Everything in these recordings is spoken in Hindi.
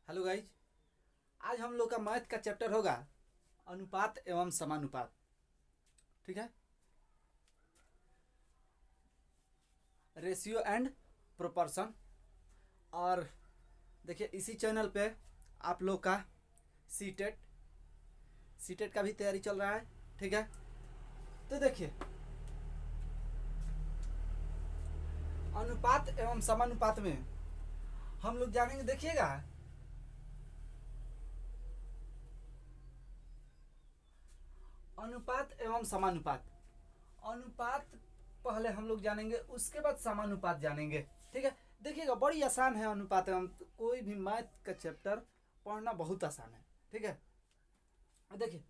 Hello guys. आज हम लोग का मैथ का चैप्टर होगा अनुपात एवं समानुपात। ठीक है, रेशियो एंड प्रोपोर्शन। और देखिए इसी चैनल पे आप लोग का सीटेट सीटेट का भी तैयारी चल रहा है। ठीक है, तो देखिए अनुपात एवं समानुपात में हम लोग जानेंगे। देखिएगा अनुपात एवं समानुपात। अनुपात पहले हम लोग जानेंगे, उसके बाद समानुपात जानेंगे। ठीक है, देखिएगा बड़ी आसान है अनुपात एवं। कोई भी मैथ का चैप्टर पढ़ना बहुत आसान है। ठीक है, देखिए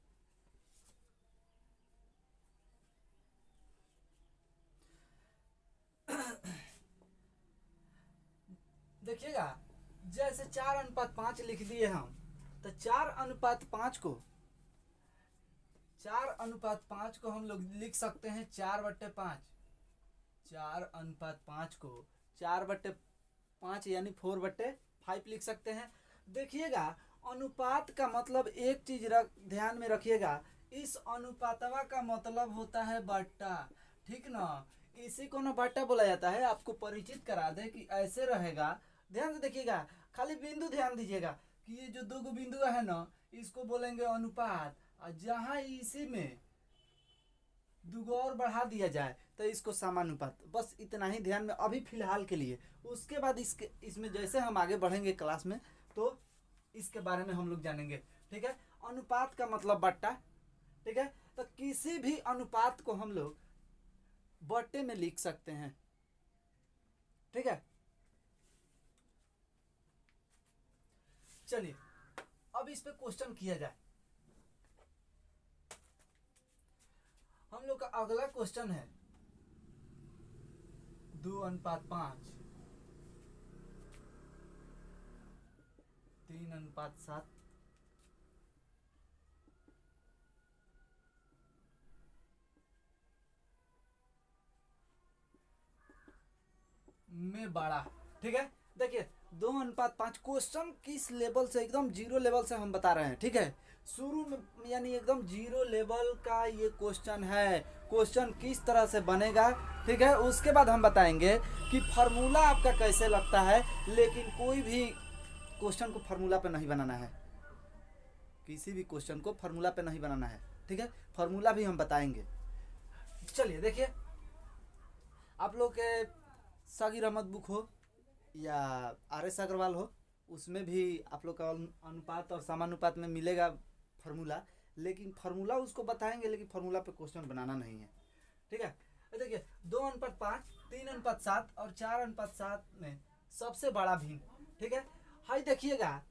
देखिएगा जैसे 4:5 लिख दिए हम, तो 4:5 को हम लोग लिख सकते हैं 4/5। 4:5 को 4/5 यानी 4/5 लिख सकते हैं। देखिएगा अनुपात का मतलब एक चीज ध्यान में रखिएगा, इस अनुपातवा का मतलब होता है बट्टा। ठीक ना, इसी को ना बट्टा बोला जाता है। आपको परिचित करा दे कि ऐसे रहेगा। ध्यान से देखिएगा, खाली बिंदु ध्यान दीजिएगा कि ये जो दो बिंदु है ना, इसको बोलेंगे अनुपात। और जहां इसी में दुगो और बढ़ा दिया जाए तो इसको समानुपात। बस इतना ही ध्यान में अभी फिलहाल के लिए। उसके बाद इसमें जैसे हम आगे बढ़ेंगे क्लास में तो इसके बारे में हम लोग जानेंगे। ठीक है, अनुपात का मतलब बट्टा। ठीक है, तो किसी भी अनुपात को हम लोग बट्टे में लिख सकते हैं। ठीक है, चलिए अब इस पे क्वेश्चन किया जाए। हम लोग का अगला क्वेश्चन है 2:5, 3:7, में बड़ा। ठीक है, देखिए 2:5 क्वेश्चन किस लेवल से, एकदम जीरो लेवल से हम बता रहे हैं। ठीक है, शुरू में यानी एकदम जीरो लेवल का ये क्वेश्चन है। क्वेश्चन किस तरह से बनेगा, ठीक है, उसके बाद हम बताएंगे कि फार्मूला आपका कैसे लगता है। लेकिन कोई भी क्वेश्चन को फार्मूला पे नहीं बनाना है। किसी भी क्वेश्चन को फार्मूला पे नहीं बनाना है। ठीक है, फार्मूला भी हम बताएंगे। चलिए देखिए, आप लोग के सागिर अहमद बुक हो या RS अग्रवाल हो, उसमें भी आप लोग का अनुपात और समानुपात में मिलेगा फार्मूला। लेकिन फार्मूला उसको बताएंगे, लेकिन फार्मूला पे क्वेश्चन बनाना नहीं है। ठीक है, देखिए 2:5, 3:7 और 4:7 में सबसे बड़ा भिन्न। ठीक है, हाई देखिएगा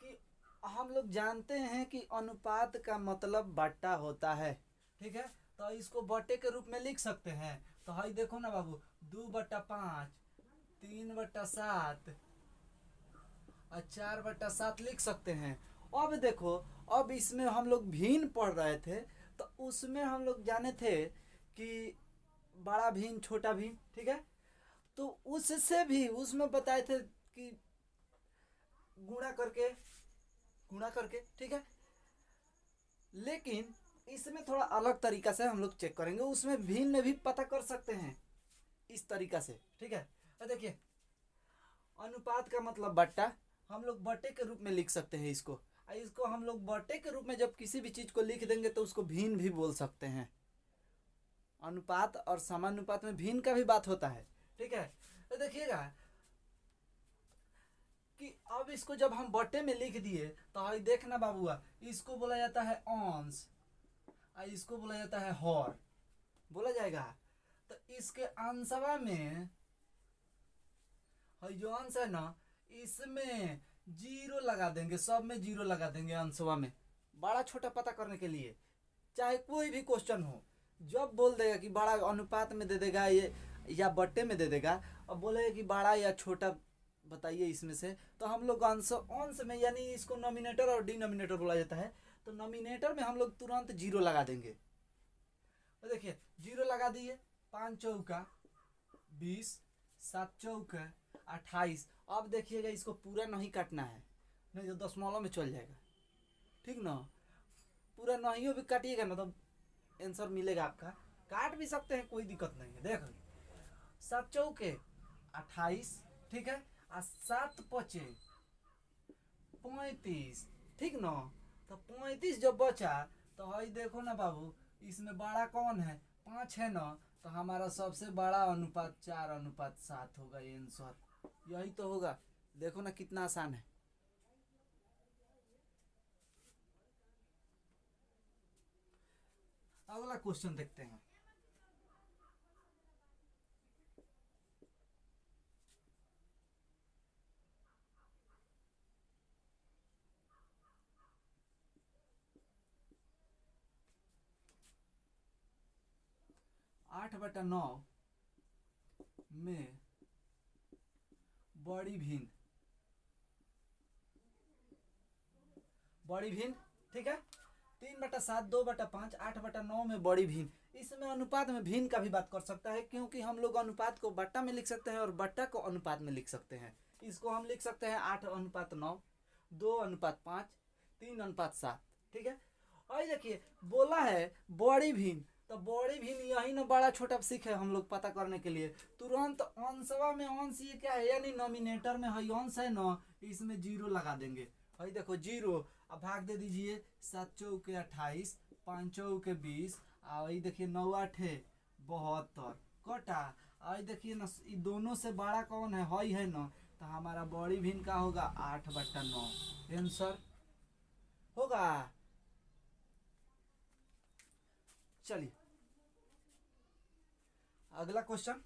कि हम लोग जानते हैं कि अनुपात का मतलब बट्टा होता है। ठीक है, तो इसको बट्टे के रूप में लिख सकते हैं। तो हाई देखो ना बाबू, 2/5, 3/7 और 4/7 लिख सकते हैं। अब देखो, अब इसमें हम लोग भिन्न पढ़ रहे थे, तो उसमें हम लोग जाने थे कि बड़ा भिन्न छोटा भिन्न। ठीक है, तो उससे भी उसमें बताए थे कि गुणा करके, ठीक है। लेकिन इसमें थोड़ा अलग तरीका से हम लोग चेक करेंगे, उसमें भिन्न भी पता कर सकते हैं इस तरीका से। ठीक है, तो देखिए अनुपात का मतलब बट्टा, हम लोग बट्टे के रूप में लिख सकते हैं इसको। इसको हम लोग बट्टे के रूप में जब किसी भी चीज को लिख देंगे तो उसको भिन्न भी बोल सकते हैं। अनुपात और समानुपात में भिन्न का भी बात होता है। ठीक है, तो देखिएगा कि अब इसको जब हम बट्टे में लिख दिए तो देखना बाबूआ, इसको बोला जाता है अंश और इसको बोला जाता है हर, बोला जाएगा। तो इसके अंशवा में जो अंश है ना, इसमें जीरो लगा देंगे, सब में जीरो लगा देंगे अंशवा में, बड़ा छोटा पता करने के लिए। चाहे कोई भी क्वेश्चन हो, जब बोल देगा कि बड़ा अनुपात में दे देगा ये या बट्टे में दे देगा, और बोलेगा कि बड़ा या छोटा बताइए इसमें से, तो हम लोग अंश अंश में, यानी इसको नॉमिनेटर और डिनोमिनेटर बोला जाता है, तो नॉमिनेटर में हम लोग तुरंत जीरो लगा देंगे। तो देखिए जीरो लगा दिए, 5 चौका 20, 7 चौका 28। अब देखिएगा इसको पूरा नहीं काटना है, नहीं तो दशमलव में चल जाएगा, ठीक ना। पूरा नहीं भी काटिएगा ना तो आंसर मिलेगा आपका। काट भी सकते हैं, कोई दिक्कत नहीं है। देखो 7 चौके 28, ठीक है, और 7 पचे 35, ठीक ना। तो 35 जब बचा तो हई देखो ना बाबू, इसमें बड़ा कौन है, 5 है ना। तो हमारा सबसे बड़ा अनुपात 4:7 होगा आंसर, यही तो होगा। देखो ना कितना आसान है। अगला क्वेश्चन देखते हैं। आठ बटा नौ में बड़ी भिन्न, बड़ी भिन्न, ठीक है। 3/7, 2/5, 8/9 में बड़ी भिन्न। इसमें अनुपात में भिन्न का भी बात कर सकता है, क्योंकि हम लोग अनुपात को बट्टा में लिख सकते हैं और बट्टा को अनुपात में लिख सकते हैं। इसको हम लिख सकते हैं 8:9, 2:5, 3:7, ठीक है। और देखिए बोला है बड़ी भिन्न, तो बड़ी भिन्न यही ना बड़ा छोटा सीखे हम लोग पता करने के लिए। तुरंत अंशवा में अंश ये क्या है, यानी नॉमिनेटर में है अंश है ना, इसमें जीरो लगा देंगे। भाई देखो जीरो, अब भाग दे दीजिए। 7 चौके 28, 5 चौके 20, और देखिए 9 8 72 कटा। और देखिए ना दोनों से बड़ा कौन है, हई है ना। तो हमारा बड़ी भिन्न का होगा 8/9 आंसर होगा। चलिए अगला क्वेश्चन।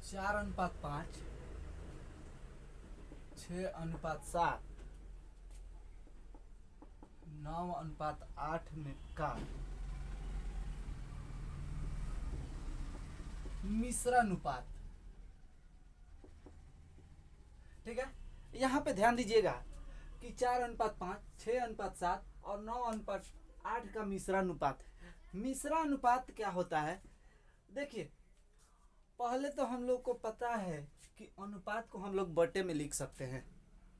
चार अनुपात 5, 6:7, 9:8 में का मिश्रानुपात, ठीक है। यहाँ पे ध्यान दीजिएगा कि 4:5, 6:7 और 9:8 का मिश्रानुपात। मिश्रानुपात क्या होता है, देखिए पहले तो हम लोग को पता है कि अनुपात को हम लोग बट्टे में लिख सकते हैं,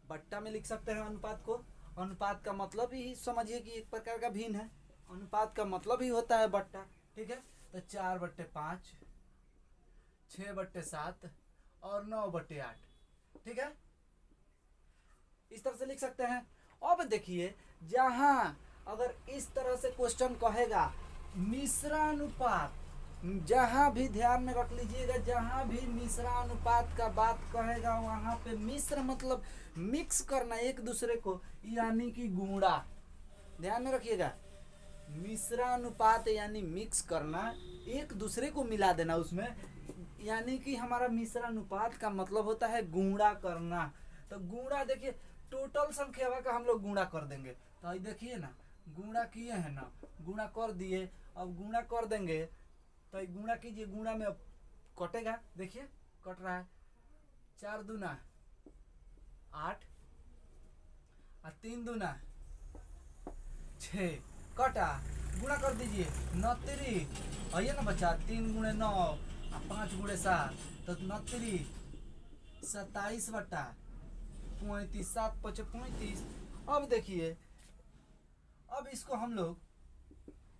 बट्टा में लिख सकते हैं अनुपात को। अनुपात का मतलब ही समझिए कि एक प्रकार का भिन्न है। अनुपात का मतलब ही होता है बट्टा, ठीक है। तो 4/5, 6/7 और 9/8, ठीक है, इस तरह से लिख सकते हैं। अब देखिए जहां अगर इस तरह से क्वेश्चन कहेगा मिश्रानुपात, जहां भी ध्यान में रख लीजिएगा, जहां भी मिश्रानुपात का बात कहेगा वहां पे मिश्र मतलब मिक्स करना एक दूसरे को, यानी कि गुणा। ध्यान में रखिएगा, मिश्रानुपात यानी मिक्स करना, एक दूसरे को मिला देना उसमें, यानी कि हमारा मिश्रानुपात का मतलब होता है गुणा करना। तो गुणा देखिए टोटल संख्या का हम लोग गुणा कर देंगे। तो देखिए ना गुणा किए हैं ना, गुणा कर दिए, अब गुणा कर देंगे। तो गुणा कीजिए, गुणा में अब कटेगा, देखिए कट रहा है। 4 दूना 8 और 3 दूना 6 कटा, गुणा कर दीजिए 9 आइए ना बच्चा, 3 × 9 और 5 × 7, तो 9 27/35, 7 5 35। अब देखिए अब इसको हम लोग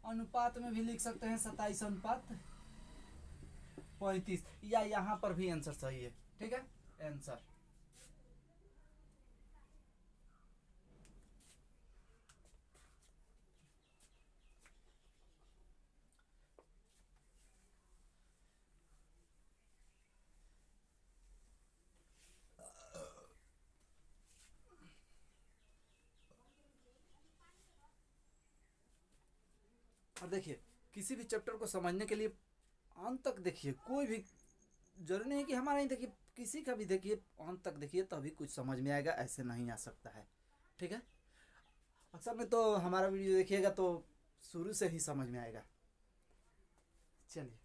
अनुपात में भी लिख सकते हैं 27:35, या यहाँ पर भी आंसर सही है, ठीक है आंसर। और देखिए किसी भी चैप्टर को समझने के लिए अंत तक देखिए, कोई भी जरूरी नहीं कि हमारा ही देखिए किसी का भी देखिए अंत तक देखिए तभी कुछ समझ में आएगा, ऐसे नहीं आ सकता है। ठीक है, अक्सर में तो हमारा वीडियो देखिएगा तो शुरू से ही समझ में आएगा। चलिए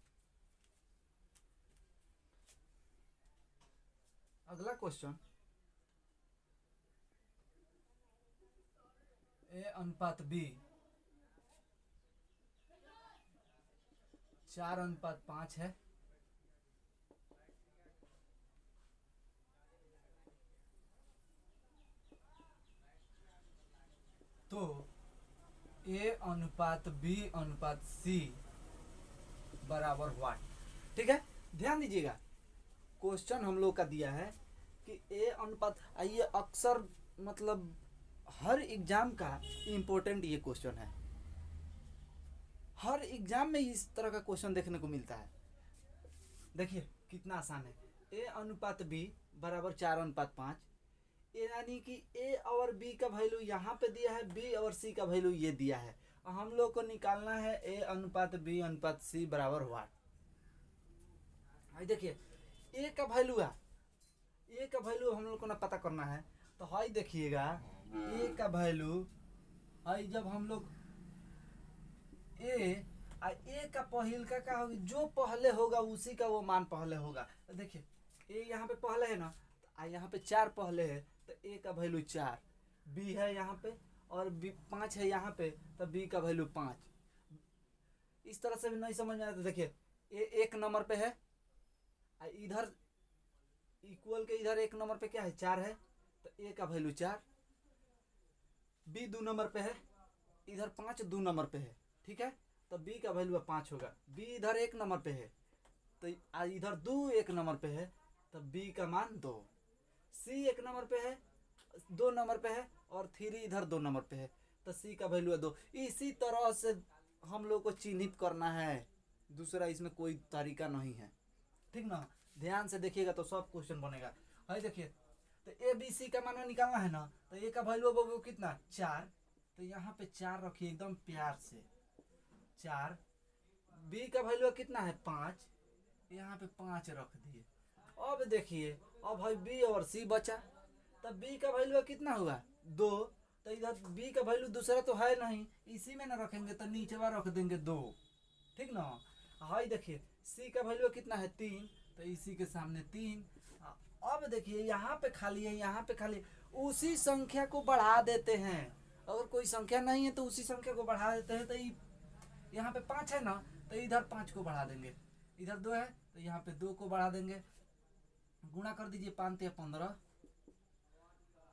अगला क्वेश्चन, ए अनुपात बी 4:5 है, तो ए अनुपात बी अनुपात सी बराबर व्हाट। ठीक है, ध्यान दीजिएगा क्वेश्चन हम लोग का दिया है कि ए अनुपात, ये अक्सर मतलब हर एग्जाम का इम्पोर्टेंट ये क्वेश्चन है, हर एग्जाम में इस तरह का क्वेश्चन देखने को मिलता है। देखिए कितना आसान है, ए अनुपात बी बराबर 4:5, यानी कि ए और बी का वैल्यू यहाँ पे दिया है, बी और सी का वैल्यू ये दिया है, हम लोग को निकालना है ए अनुपात बी अनुपात सी बराबर व्हाट। देखिए ए का वैल्यू है, ए का वैल्यू हम लोग को ना पता करना है, तो हाई देखिएगा ए का वैल्यू, हाई जब हम लोग ए का पहिल का होगी, जो पहले होगा उसी का वो मान पहले होगा। तो देखिए ए यहाँ पे पहले है ना, तो यहाँ पे 4 पहले है, तो ए का वैल्यू 4, बी है यहाँ पे और बी 5 है यहाँ पे, तो बी का वैल्यू 5। इस तरह से भी नहीं समझ में आया तो देखिए ए 1 नंबर पे है, इधर इक्वल के इधर 1 नंबर पे क्या है 4 है, तो ए का वैल्यू 4, बी 2 नंबर पे है, इधर 5 2 नंबर पे है। ठीक है, तो बी का वैल्यू 5 होगा, बी इधर 1 नंबर पे है, तो इधर 2 1 नंबर पे है, तो बी का मान 2, सी 1 नंबर पे है 2 नंबर पे है, और 3 इधर 2 नंबर पे है, तो सी का वैल्यू है 2। इसी तरह से हम लोग को चिन्हित करना है, दूसरा इसमें कोई तरीका नहीं है। ठीक ना, ध्यान से देखिएगा तो सब क्वेश्चन बनेगा। है देखिए, तो ए बी सी का मान निकालना है ना, तो ए का वैल्यू होगा कितना 4, तो यहाँ पे 4 रखिए एकदम प्यार से 4, बी का वैल्यू कितना है 5, यहाँ पे 5 रख दिए। अब देखिए अब भाई बी और सी बचा, तब बी का वैल्यू कितना हुआ 2, तो इधर बी का वैल्यू दूसरा तो है नहीं, इसी में ना रखेंगे तो नीचेवा रख देंगे 2। ठीक ना, हाई देखिए सी का वैल्यू कितना है 3, तो इसी के सामने 3। अब देखिए यहाँ पे खाली है, यहाँ पे खाली, उसी संख्या को बढ़ा देते हैं, अगर कोई संख्या नहीं है तो उसी संख्या को बढ़ा देते हैं। तो यहाँ पे 5 है ना, तो इधर 5 को बढ़ा देंगे, इधर 2 है तो यहाँ पे 2 को बढ़ा देंगे, गुणा कर दीजिए 5 × 15,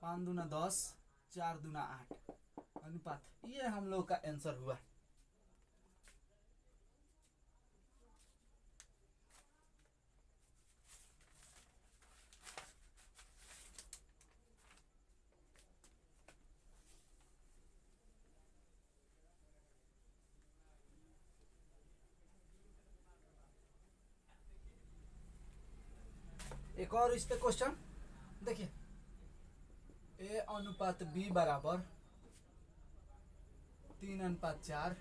5 दूना 10, 4 दूना 8 अनुपात, ये हम लोग का आंसर हुआ। एक और इस पे क्वेश्चन देखिए, ए अनुपात बी बराबर 3:4,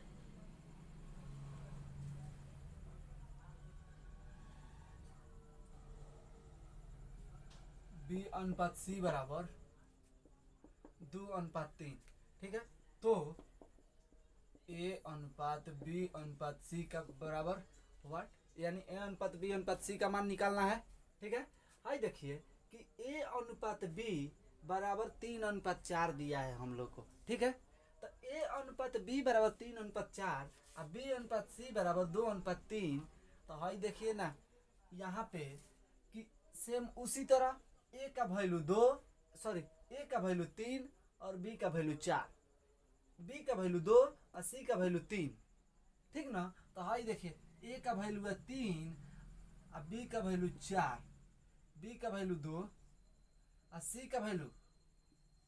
बी अनुपात सी बराबर 2:3। ठीक है, तो ए अनुपात बी अनुपात सी का बराबर व्हाट, यानी ए अनुपात बी अनुपात सी का मान निकालना है। ठीक है, हाई देखिए कि ए अनुपात बी बराबर 3:4 दिया है हम लोग को। ठीक है, तो ए अनुपात बी बराबर 3:4 और बी अनुपात सी बराबर 2:3, तो हाई देखिए ना यहाँ पे कि सेम उसी तरह ए का वैल्यू 2, सॉरी ए का वैल्यू 3 और बी का वैल्यू 4, बी का वैल्यू 2 और सी का वैल्यू 3। ठीक ना, तो हाई देखिए ए का वैल्यू है 3 और बी का वैल्यू 4, बी का वैल्यू 2 और सी का वैल्यू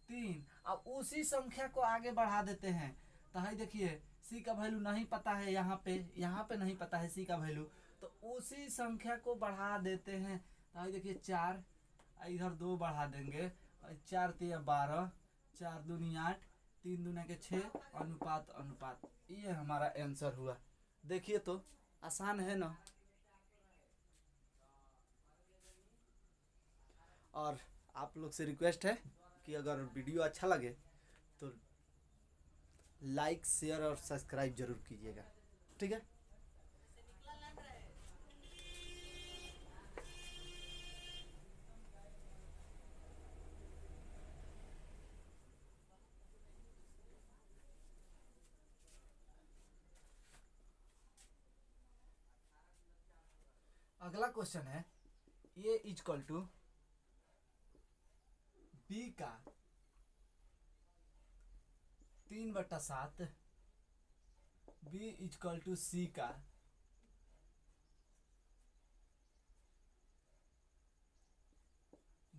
3, अब उसी संख्या को आगे बढ़ा देते हैं। तो हाई देखिए सी का वैल्यू नहीं पता है, यहाँ पे नहीं पता है सी का वैल्यू, तो उसी संख्या को बढ़ा देते हैं। तो हाई देखिए 4, इधर 2 बढ़ा देंगे, 4 × 3 = 12, 4 दूनी 8, 3 दूना के 6 अनुपात अनुपात, ये हमारा आंसर हुआ। देखिए तो आसान है ना। और आप लोग से रिक्वेस्ट है कि अगर वीडियो अच्छा लगे तो लाइक शेयर और सब्सक्राइब जरूर कीजिएगा, ठीक है। अगला क्वेश्चन है ए इजकल टू बी का 3/7, बी इजकल टू सी का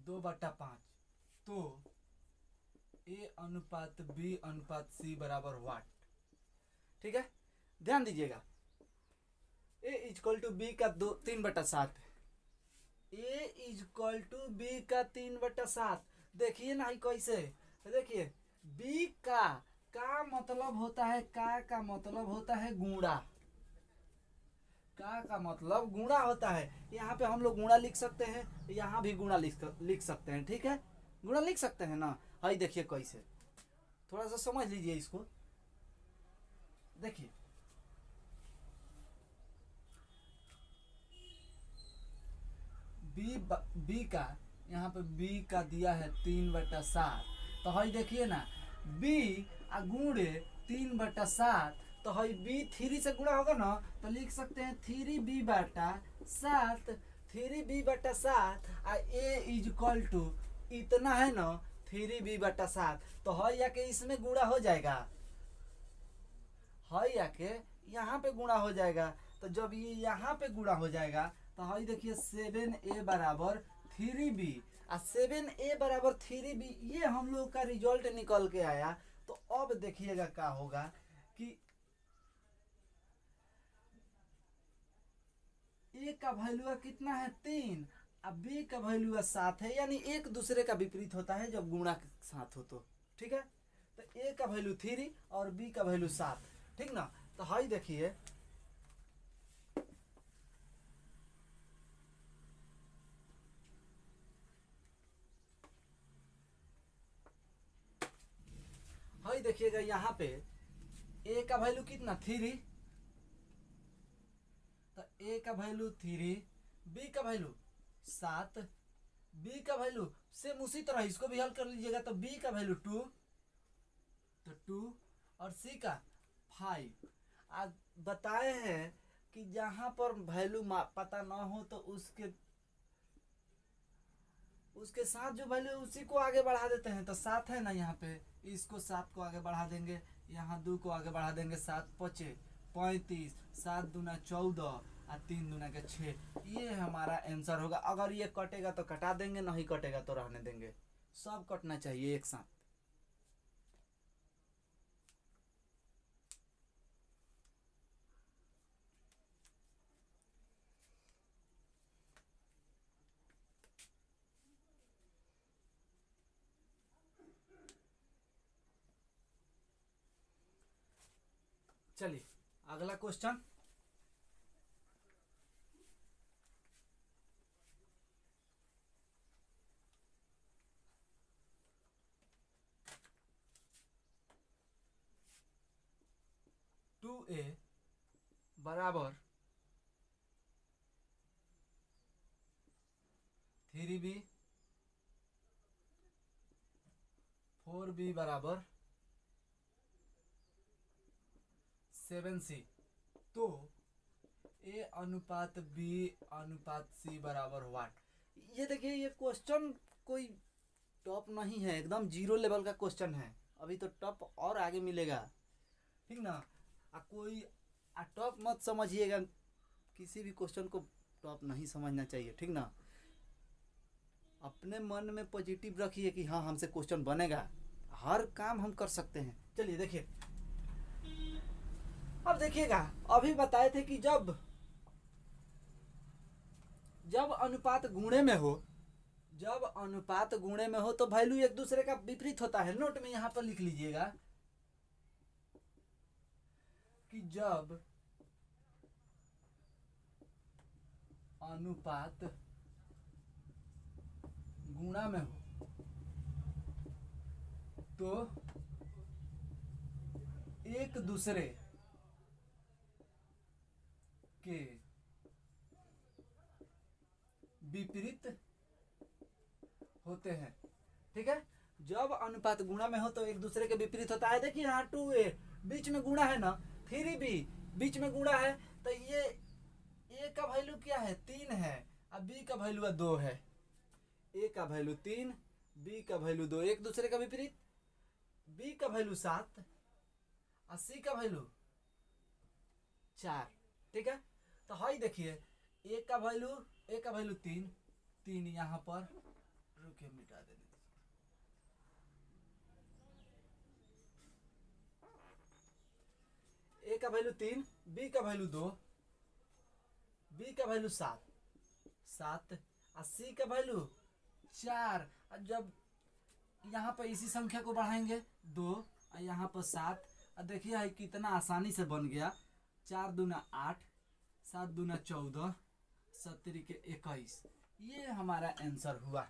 2/5, तो ए अनुपात बी अनुपात सी बराबर वाट। ठीक है, ध्यान दीजिएगा। ए इजकल टू बी का 3/7, ए इजकल टू बी का 3/7। देखिए ना कैसे, देखिए बी का मतलब होता है, का मतलब होता है गुणा, का मतलब गुणा होता है। यहाँ पे हम लोग गुणा लिख सकते हैं, यहाँ भी गुणा लिख सकते हैं, ठीक है, गुणा लिख सकते हैं ना। हाई देखिए कैसे, थोड़ा सा समझ लीजिए इसको। देखिए बी का, यहाँ पे बी का दिया है 3/7, तो हई देखिए ना बी गुणे 3/7, तो हई बी 3 से गुणा होगा ना, तो लिख सकते हैं 3b/7, 3b/7 A equal to इतना है ना 3b/7, तो हई आके इसमें गुणा हो जाएगा, हई आके यहाँ पे गुणा हो जाएगा। तो जब ये यहाँ पे गुणा हो जाएगा तो हई देखिए 7a बराबर 3b, 7a बराबर 3b, ये हम लोग का रिजल्ट निकल के आया। तो अब देखिएगा क्या होगा कि a का वैल्यू कितना है 3, अब b का वैल्यू 7 है, यानी एक दूसरे का विपरीत होता है जब गुणा के साथ हो तो, ठीक है। तो a का वैल्यू 3 और b का वैल्यू 7, ठीक ना। तो हाई देखिए हाई देखिएगा, यहाँ पे a का वैल्यू कितना 3, तो a का वैल्यू 3, b का वैल्यू 7, b का वैल्यू सेम उसी तरह इसको भी हल कर लीजिएगा, तो b का वैल्यू 2, तो 2 और c का 5। आज बताए हैं कि जहां पर वैल्यू पता ना हो तो उसके साथ जो वैल्यू उसी को आगे बढ़ा देते हैं। तो 7 है ना, यहाँ पे इसको 7 को आगे बढ़ा देंगे, यहाँ 2 को आगे बढ़ा देंगे, 7 5 35, 7 दूना 14 और 3 दूना के 6, ये हमारा आंसर होगा। अगर ये कटेगा तो कटा देंगे, नहीं कटेगा तो रहने देंगे, सब कटना चाहिए एक साथ। चलिए अगला क्वेश्चन, टू ए बराबर 3b, 4b बराबर 7c, तो ए अनुपात बी अनुपात सी बराबर वाट। ये देखिए ये क्वेश्चन कोई टॉप नहीं है, एकदम जीरो लेवल का क्वेश्चन है, अभी तो टॉप और आगे मिलेगा, ठीक ना। कोई टॉप मत समझिएगा, किसी भी क्वेश्चन को टॉप नहीं समझना चाहिए, ठीक ना। अपने मन में पॉजिटिव रखिए कि हाँ हमसे क्वेश्चन बनेगा, हर काम हम कर सकते हैं। चलिए देखिए, अब देखिएगा अभी बताए थे कि जब अनुपात गुणे में हो, जब अनुपात गुणे में हो तो वैल्यू एक दूसरे का विपरीत होता है। नोट में यहां पर लिख लीजिएगा कि जब अनुपात गुणा में हो तो एक दूसरे के विपरीत होते हैं। ठीक है, जब अनुपात गुणा में हो तो एक दूसरे के विपरीत होता है। देखिए यहाँ 2a बीच में गुणा है ना, 3b बीच में गुणा है, तो ये a का वैल्यू क्या है 3 है और b का वैल्यू 2 है। a का वैल्यू 3, b का वैल्यू 2, एक दूसरे का विपरीत। b का वैल्यू 7 और c का वैल्यू 4। ठीक है, तो हाई देखिए a का वैल्यू 3, 3 यहाँ पर, रुकिए मिटा देने a का वैल्यू 3, b का वैल्यू 2, b का वैल्यू 7 और c का वैल्यू 4। और जब यहाँ पर इसी संख्या को बढ़ाएंगे 2 और यहाँ पर 7, और देखिए है कितना आसानी से बन गया। 4 दूना 8, 7 दूना 14, 7 के 21, ये हमारा आंसर हुआ।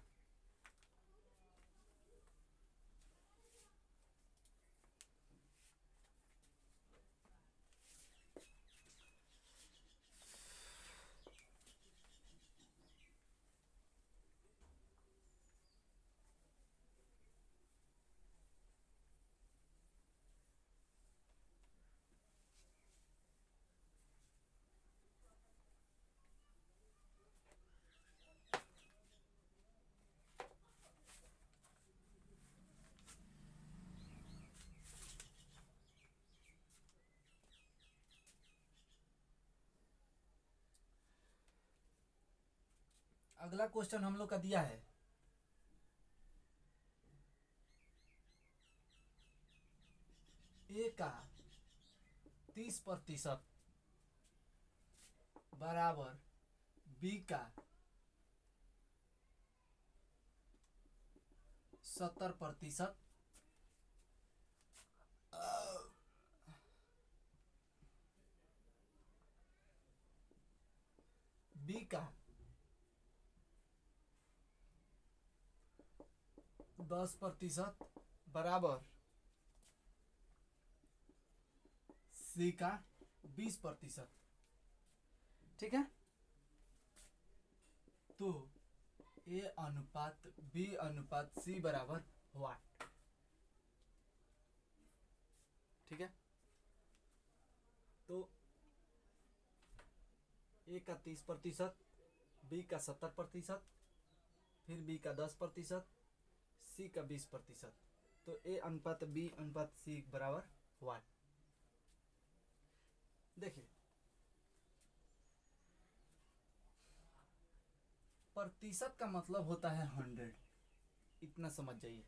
अगला क्वेश्चन हम लोग का दिया है a का 30% बराबर b का 70%, b का 10% बराबर c का 20%। ठीक है, तो a अनुपात b अनुपात c बराबर व्हाट। ठीक है, तो a का 30%, b का 70%, फिर b का 10%, c का 20%, तो a अनुपात b अनुपात c बराबर व्हाट। देखिए प्रतिशत का मतलब होता है 100, इतना समझ जाइए।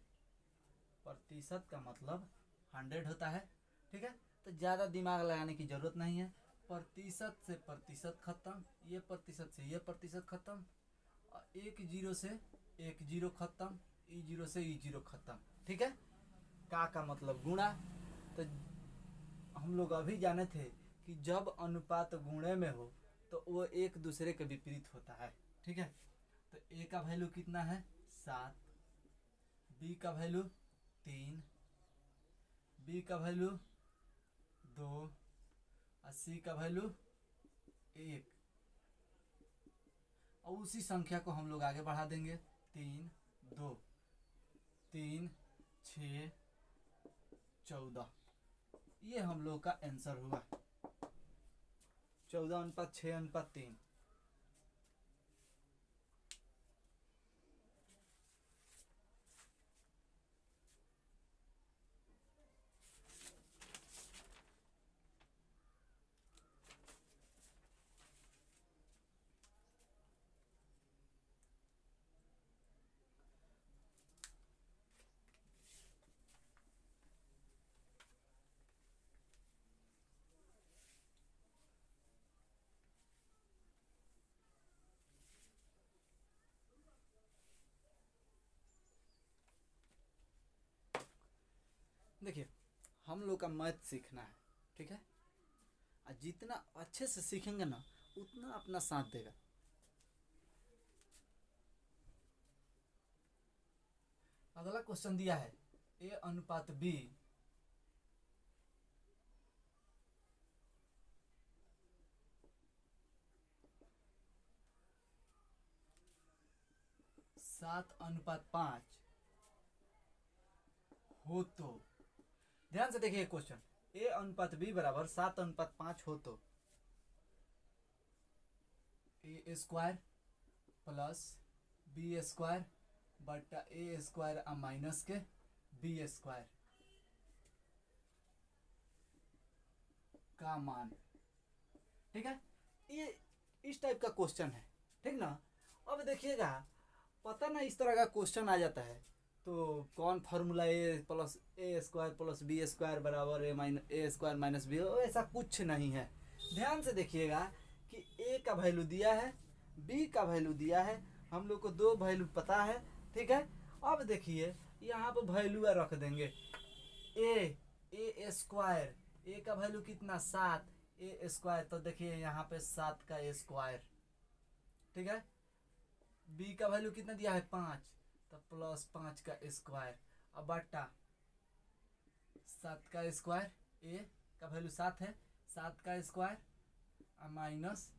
प्रतिशत का मतलब 100 होता है। ठीक है, तो ज़्यादा दिमाग लगाने की ज़रूरत नहीं है। प्रतिशत से प्रतिशत खत्म, ये प्रतिशत से ये प्रतिशत खत्म, और एक जीरो से एक जीरो खत्म, ई जीरो से ई जीरो खत्म। ठीक है, का मतलब गुणा। तो हम लोग अभी जाने थे कि जब अनुपात गुणे में हो तो वो एक दूसरे के विपरीत होता है। ठीक है, तो a का वैल्यू कितना है 7, b का वैल्यू 3, b का वैल्यू 2 और c का वैल्यू 1। और उसी संख्या को हम लोग आगे बढ़ा देंगे। 3, 2, 3, 6, 14, ये हम लोग का आंसर हुआ। 14:6:3। देखिए हम लोग का मैथ सीखना है। ठीक है, और जितना अच्छे से सीखेंगे ना उतना अपना साथ देगा। अगला क्वेश्चन दिया है ए अनुपात बी 7:5 हो तो, ध्यान से देखिए क्वेश्चन, ए अनुपात बी बराबर 7:5 हो तो ए स्क्वायर प्लस बी स्क्वायर बटा ए स्क्वायर माइनस के बी स्क्वायर का मान। ठीक है, ये इस टाइप का क्वेश्चन है, ठीक ना। अब देखिएगा, पता ना इस तरह का क्वेश्चन आ जाता है तो कौन फार्मूला ए प्लस ए स्क्वायर प्लस बी स्क्वायर बराबर ए स्क्वायर माइनस बी, ऐसा कुछ नहीं है। ध्यान से देखिएगा कि ए का वैल्यू दिया है, बी का वैल्यू दिया है, हम लोग को दो वैल्यू पता है। ठीक है, अब देखिए यहाँ पर वैल्यू रख देंगे ए स्क्वायर, ए का वैल्यू कितना 7, ए स्क्वायर तो देखिए यहाँ पे 7 का स्क्वायर। ठीक है, बी का वैल्यू कितना दिया है 5, तो प्लस 5 का स्क्वायर अब बटा 7 का स्क्वायर, ए का वैल्यू 7 है, 7 का स्क्वायर माइनस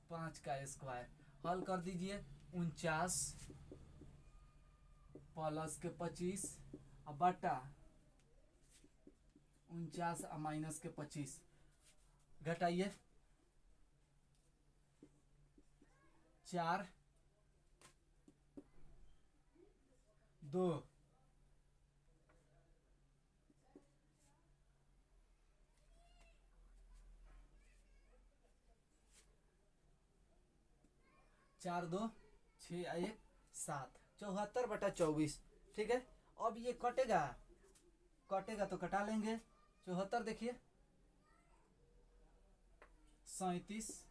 5 का स्क्वायर। हल कर दीजिए, 49 प्लस के 25 अब बटा 49 माइनस के 25 घटाइए 4 2 4 2 6 1 7 74/24। ठीक है, अब ये कटेगा तो कटा लेंगे। 74 देखिए 37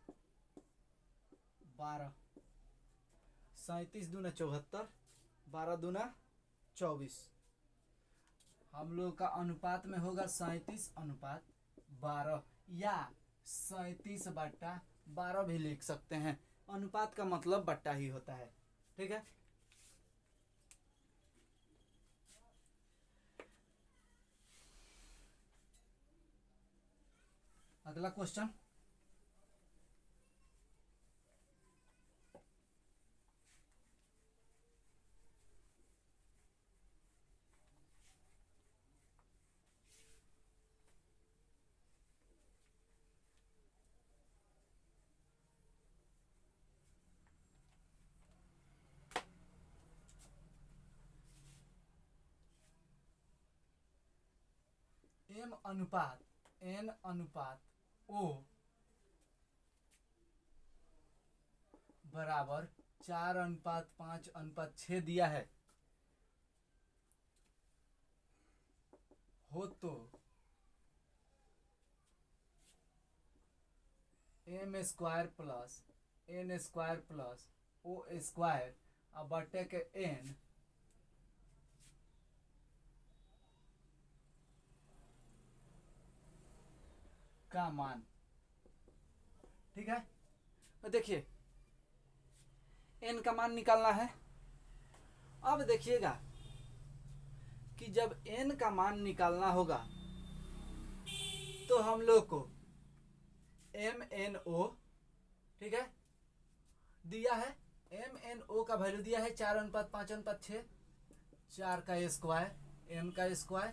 12 37 दूना 74 12 दूना 24। हम लोग का अनुपात में होगा 37:12 या 37/12 भी लिख सकते हैं। अनुपात का मतलब बट्टा ही होता है। ठीक है, अगला क्वेश्चन, एम अनुपात एन अनुपात ओ बराबर 4:5:6 दिया है हो तो M square plus N square plus O square अब बटे के एन का मान। ठीक है, तो देखिए एन का मान निकालना है। अब देखिएगा कि जब एन का मान निकालना होगा तो हम लोग को एम एन ओ, ठीक है, दिया है। एम एन ओ का वैल्यू दिया है 4:5:6, 4 का स्क्वायर एम का स्क्वायर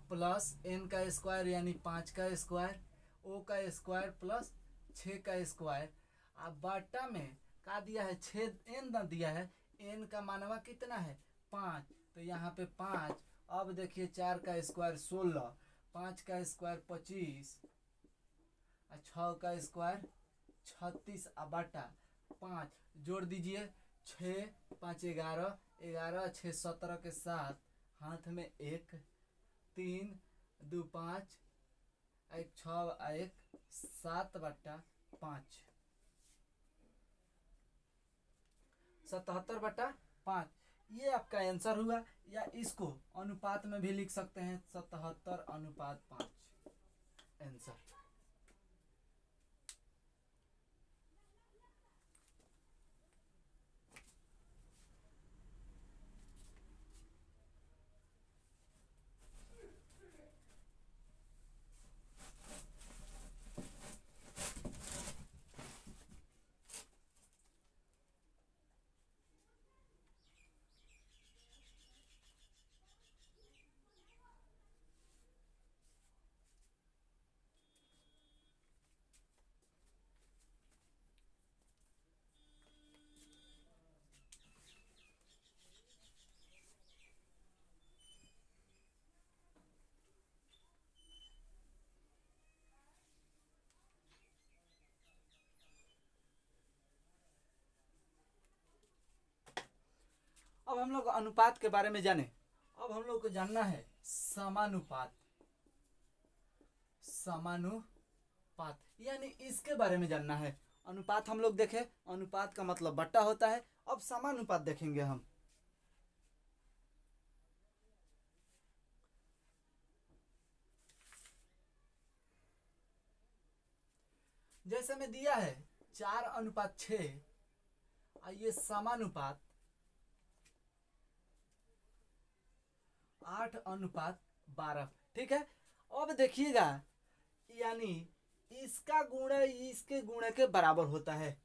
प्लस एन का स्क्वायर यानी 5 का स्क्वायर, ओ का स्क्वायर प्लस 6 का स्क्वायर। अब बाटा में का दिया है 6, एन ना दिया है, एन का मानवा कितना है 5, तो यहाँ पे 5। अब देखिए 4 का स्क्वायर 16, 5 का स्क्वायर 25, 6 का स्क्वायर 36 बाटा 5 जोड़ दीजिए 6 5 11 11 6 17 के साथ हाथ में 1 3 2 5 1 6 1 7/5 77/5। ये आपका आंसर हुआ, या इसको अनुपात में भी लिख सकते हैं 77:5 आंसर। अब हम लोग अनुपात के बारे में जाने। अब हम लोग को जानना है समानुपात। समानुपात यानी इसके बारे में जानना है। अनुपात हम लोग देखे, अनुपात का मतलब बट्टा होता है। अब समानुपात देखेंगे हम। जैसे में दिया है 4:6, ये समानुपात 8:12। ठीक है। अब देखिएगा यानी इसका गुणा इसके गुणे के बराबर होता है।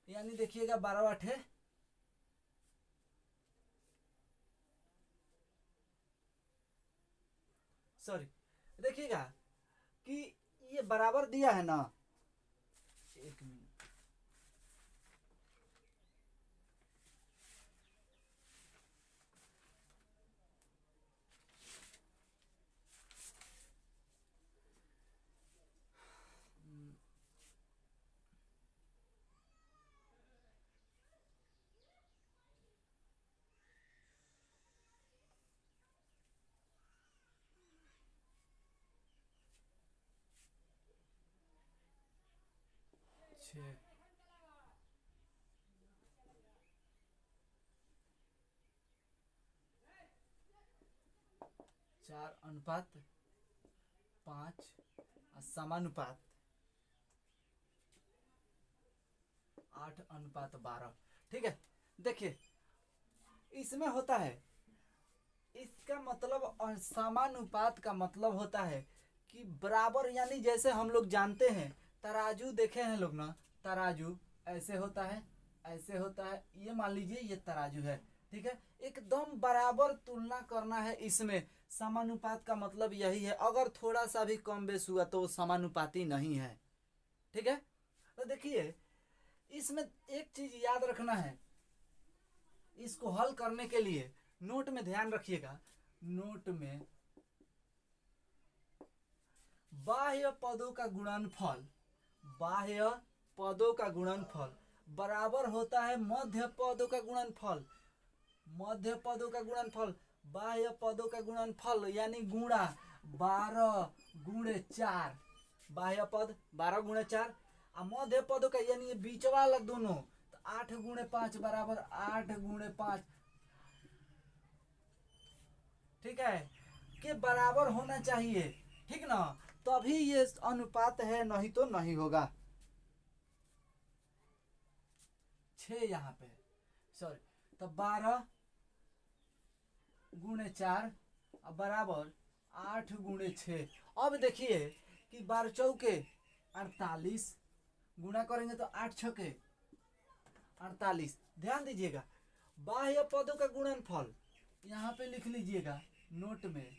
यानी देखिएगा 12 सॉरी, देखिएगा कि ये बराबर दिया है ना। एक मिनट, छः 4:5 समानुपात 8:12। ठीक है। देखिए इसमें होता है, इसका मतलब समानुपात का मतलब होता है कि बराबर। यानी जैसे हम लोग जानते हैं तराजू देखे हैं लोग ना, तराजू ऐसे होता है, ऐसे होता है। ये मान लीजिए ये तराजू है। ठीक है। एकदम बराबर तुलना करना है इसमें। समानुपात का मतलब यही है। अगर थोड़ा सा भी कम बेस हुआ तो वो समानुपाती नहीं है। ठीक है। तो देखिए इसमें एक चीज याद रखना है, इसको हल करने के लिए नोट में ध्यान रखिएगा। नोट में बाह्य पदों का गुणनफल, बाह्य पदों का गुणनफल बराबर होता है मध्य पदों का गुणनफल। मध्य पदों का गुणनफल, बाह्य पदों का गुणनफल यानी गुणा 12x4। बाह्य पद 12x4 और मध्य पदों का यानी ये बीच वाला दोनों, तो 8x5 बराबर 8x5। ठीक है, के बराबर होना चाहिए। ठीक ना, तभी ये अनुपात है, नहीं तो नहीं होगा। 6 यहाँ पे सॉरी, तो 12x4 बराबर 8x6। अब देखिए कि 12 चौके 48, गुणा करेंगे तो 8 छके 48। ध्यान दीजिएगा बाह्य पदों का गुणनफल यहाँ पे लिख लीजिएगा नोट में,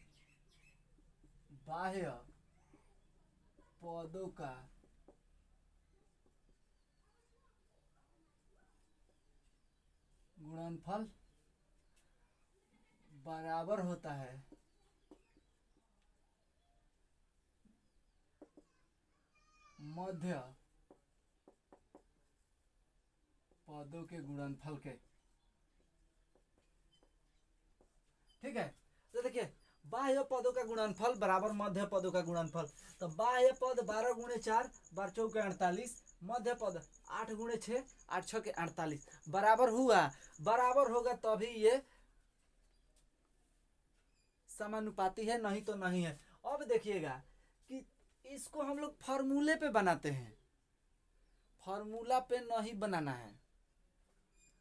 बाह्य पदों का गुणनफल बराबर होता है मध्य पदों के गुणनफल के। ठीक है। तो देखिए बाह्य पदों का गुणनफल बराबर मध्य पदों का गुणनफल। तो बाह्य पद 12x4 12 चौके 48, मध्य पद 8x6 8 छके 48 बराबर हुआ। बराबर होगा तभी ये समानुपाती है, नहीं तो नहीं है। अब देखिएगा कि इसको हम लोग फॉर्मूले पे बनाते हैं, फॉर्मूला पे नहीं बनाना है।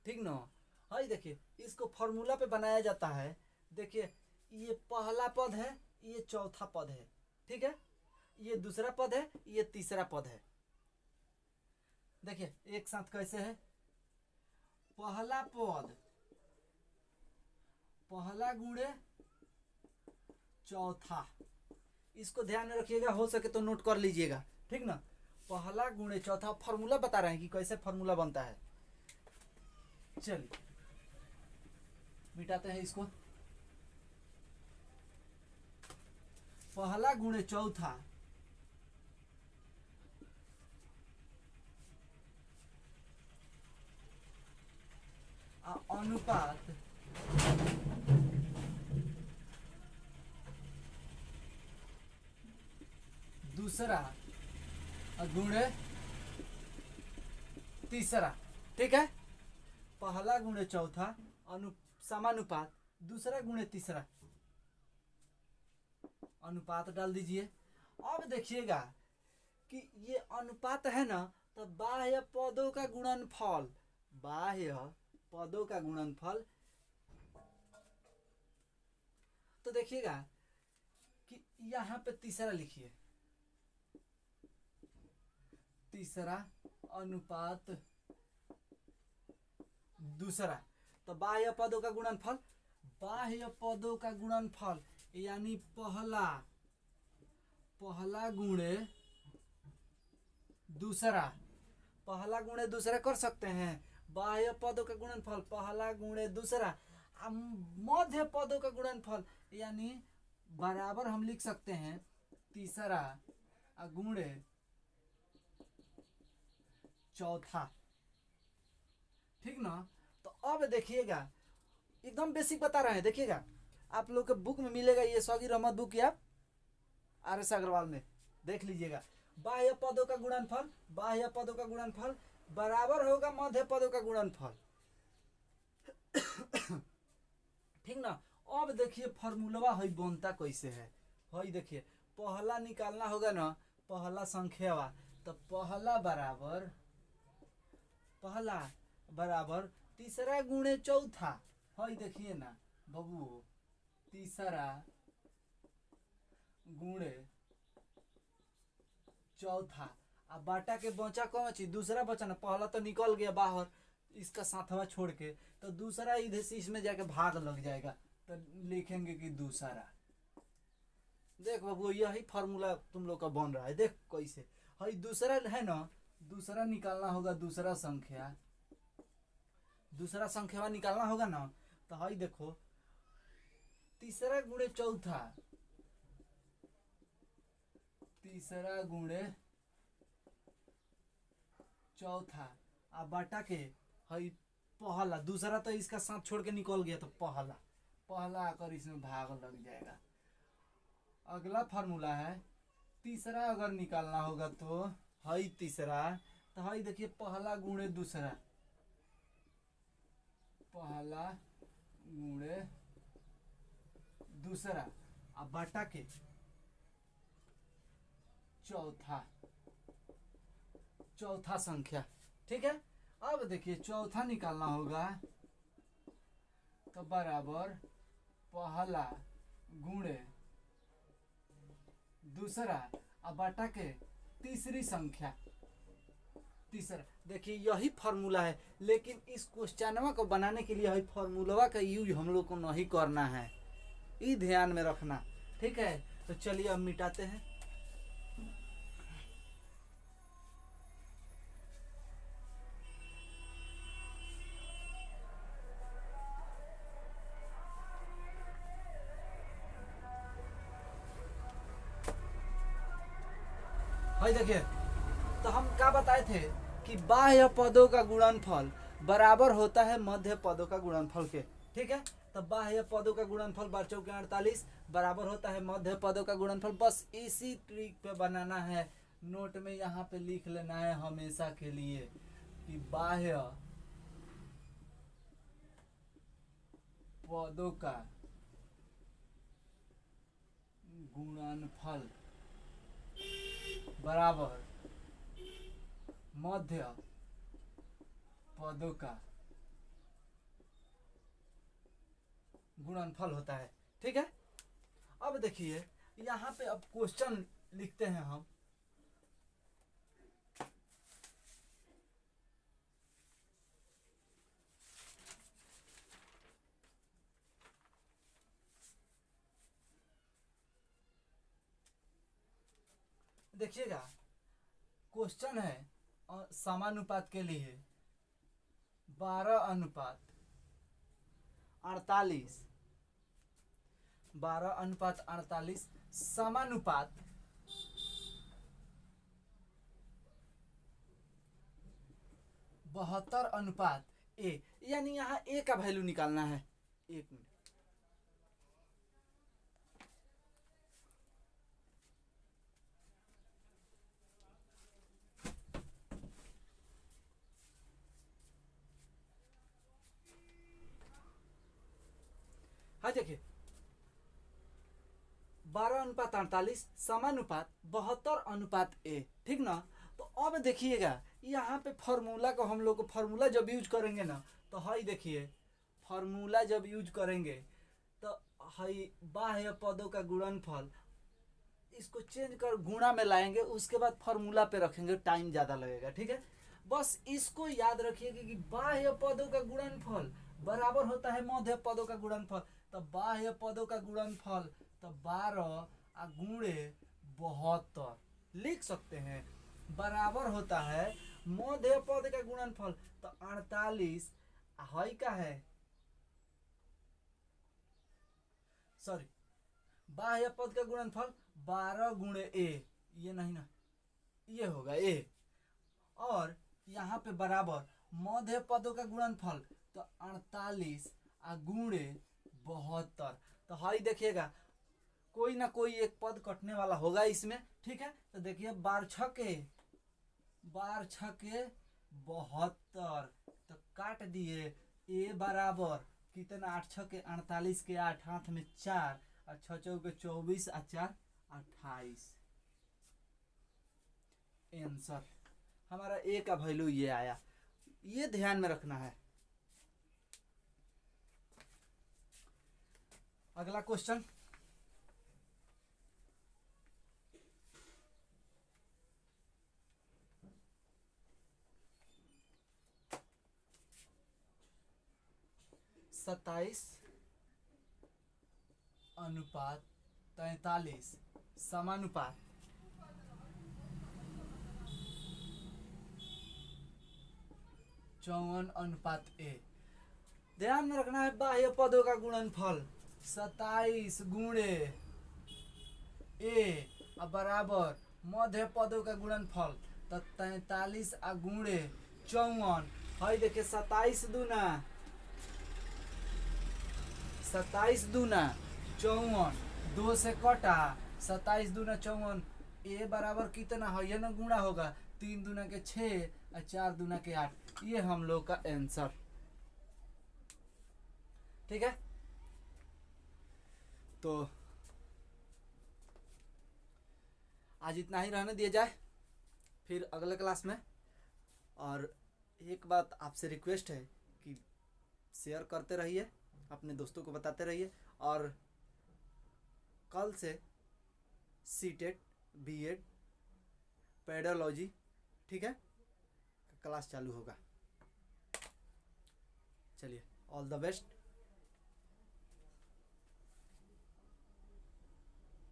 ठीक ना। हाँ देखिए इसको फॉर्मूला पे बनाया जाता है। देखिए ये पहला पद है, ये चौथा पद है। ठीक है, ये दूसरा पद है, ये तीसरा पद है। देखिए एक साथ कैसे है, पहला पद पहला गुणे चौथा, इसको ध्यान में रखिएगा, हो सके तो नोट कर लीजिएगा। ठीक ना, पहला गुणे चौथा। फॉर्मूला बता रहे हैं कि कैसे फॉर्मूला बनता है। चलिए मिटाते हैं इसको। पहला गुणे चौथा अनुपात दूसरा गुणे तीसरा, ठीक है। पहला गुणे चौथा समानुपात, दूसरा गुणे तीसरा, अनुपात डाल दीजिए। अब देखिएगा कि ये अनुपात है ना, तो बाह्य पदों का गुणनफल, बाह्य पदों का गुणनफल, तो देखिएगा कि यहां पे तीसरा लिखिए, तीसरा अनुपात दूसरा, तो बाह्य पदों का गुणनफल, बाह्य पदों का गुणनफल यानी पहला गुणे दूसरा, पहला गुणे दूसरा कर सकते हैं। बाह्य पदों का गुणनफल पहला गुणे दूसरा, मध्य पदों का गुणनफल यानी बराबर हम लिख सकते हैं तीसरा गुणे चौथा, ठीक ना। तो अब देखिएगा एकदम बेसिक बता रहे हैं, देखिएगा आप लोग के बुक में मिलेगा ये सौगीर अहमद बुक या RS अग्रवाल में देख लीजिएगा। बाह्य पदों का गुणनफल, बाह्य पदों का गुणनफल बराबर होगा मध्य पदों का गुणनफल, ठीक ना। अब देखिए फॉर्मूला हई बनता कैसे है, हई देखिए पहला निकालना होगा ना, पहला संख्या, तो पहला बराबर तीसरा गुणे चौथा, हई देखिए ना बबू, तीसरा गुणे चौथा, अब बाटा के बचा कौन चीज, दूसरा बचा ना, पहला तो निकल गया बाहर इसका साथवा छोड़ के, तो दूसरा इधर से इसमें जाके भाग लग जाएगा, तो लिखेंगे कि दूसरा। देख बाबू यही फार्मूला तुम लोग का बन रहा है, देख कैसे हई दूसरा है ना, दूसरा निकालना होगा, दूसरा संख्या निकालना होगा ना, तो हई देखो तीसरा गुणे चौथा, तीसरा गुणे चौथा, अब बाटा के हई पहला, दूसरा तो इसका साथ छोड़ के निकल गया, तो पहला आकर इसमें भाग लग जाएगा। अगला फार्मूला है तीसरा अगर निकालना होगा तो हई तीसरा, तो हई देखिए पहला गुणे दूसरा, पहला गुणे दूसरा, अब बाटा के चौथा संख्या, ठीक है। अब देखिए चौथा निकालना होगा तो बराबर पहला गुणे दूसरा, अब बाटा के तीसरी संख्या, तीसरा। देखिए यही फार्मूला है, लेकिन इस क्वेश्चनवा को बनाने के लिए यही फार्मूला का यूज हम लोग को नहीं करना है, ये ध्यान में रखना, ठीक है। तो चलिए अब मिटाते हैं। भाई देखिए तो हम क्या बताए थे कि बाह्य पदों का गुणनफल बराबर होता है मध्य पदों का गुणनफल के, ठीक है। तो बाह्य पदों का गुणनफल 12×48 बराबर होता है मध्य पदों का गुणनफल। बस इसी ट्रिक पे बनाना है, नोट में यहाँ पे लिख लेना है हमेशा के लिए कि बाह्य पदों का गुणनफल बराबर मध्य पदों का गुणनफल होता है, ठीक है। अब देखिए यहाँ पे अब क्वेश्चन लिखते हैं हम, देखिएगा क्वेश्चन है समानुपात के लिए 12:48, 12:48 समानुपात 72:A, यानी यहाँ A का वैल्यू निकालना है। एक मिनट, हाँ देखिए 12:48 समानुपात 72:A, ठीक ना। तो अब देखिएगा यहाँ पे फॉर्मूला को हम लोग को फॉर्मूला जब यूज करेंगे ना, तो हाई देखिए फॉर्मूला जब यूज करेंगे तो हाई बाह्य पदों का गुणनफल, इसको चेंज कर गुणा में लाएंगे, उसके बाद फॉर्मूला पे रखेंगे, टाइम ज़्यादा लगेगा, ठीक है। बस इसको याद रखिएगा कि बाह्य पदों का गुणनफल बराबर होता है मध्य पदों का गुणनफल। तो बाह्य पदों का गुणनफल तो 12 गुणे 72 लिख सकते हैं, बराबर होता है मध्य पद का गुणनफल तो 48 हई का है, सॉरी बाह्य पद का गुणनफल 12 गुणे ए, ये नहीं ना, ये होगा ए, और यहाँ पे बराबर मध्य पदों का गुणनफल तो 48 गुणे 72। तो हाई देखिएगा कोई ना कोई एक पद कटने वाला होगा इसमें, ठीक है। तो देखिए 12 छके 72, तो काट दिए ए बराबर कितना 8 छके 48 के 8 हाथ में 4 और 6 चौके 24 और 4 28। आंसर हमारा ए का वैल्यू ये आया, ये ध्यान में रखना है। अगला क्वेश्चन, सत्ताईस अनुपात 43 समानुपात 54:A। ध्यान में रखना है बाह्य पदों का गुणनफल 27 गुणे ए बराबर मध्य पदों का गुणनफल तो 43 गुणे 54। हई देखिए 27 दूना 54, 2 से कटा 27 दूना 54, ए बराबर कितना है ये ना गुणा होगा, 3 दूना के 6 और 4 दूना के 8, ये हम लोग का आंसर, ठीक है। तो आज इतना ही रहने दिया जाए, फिर अगले क्लास में। और एक बात आपसे रिक्वेस्ट है कि शेयर करते रहिए, अपने दोस्तों को बताते रहिए, और कल से सीटेट बीएड पेडोलॉजी, ठीक है, क्लास चालू होगा। चलिए ऑल द बेस्ट।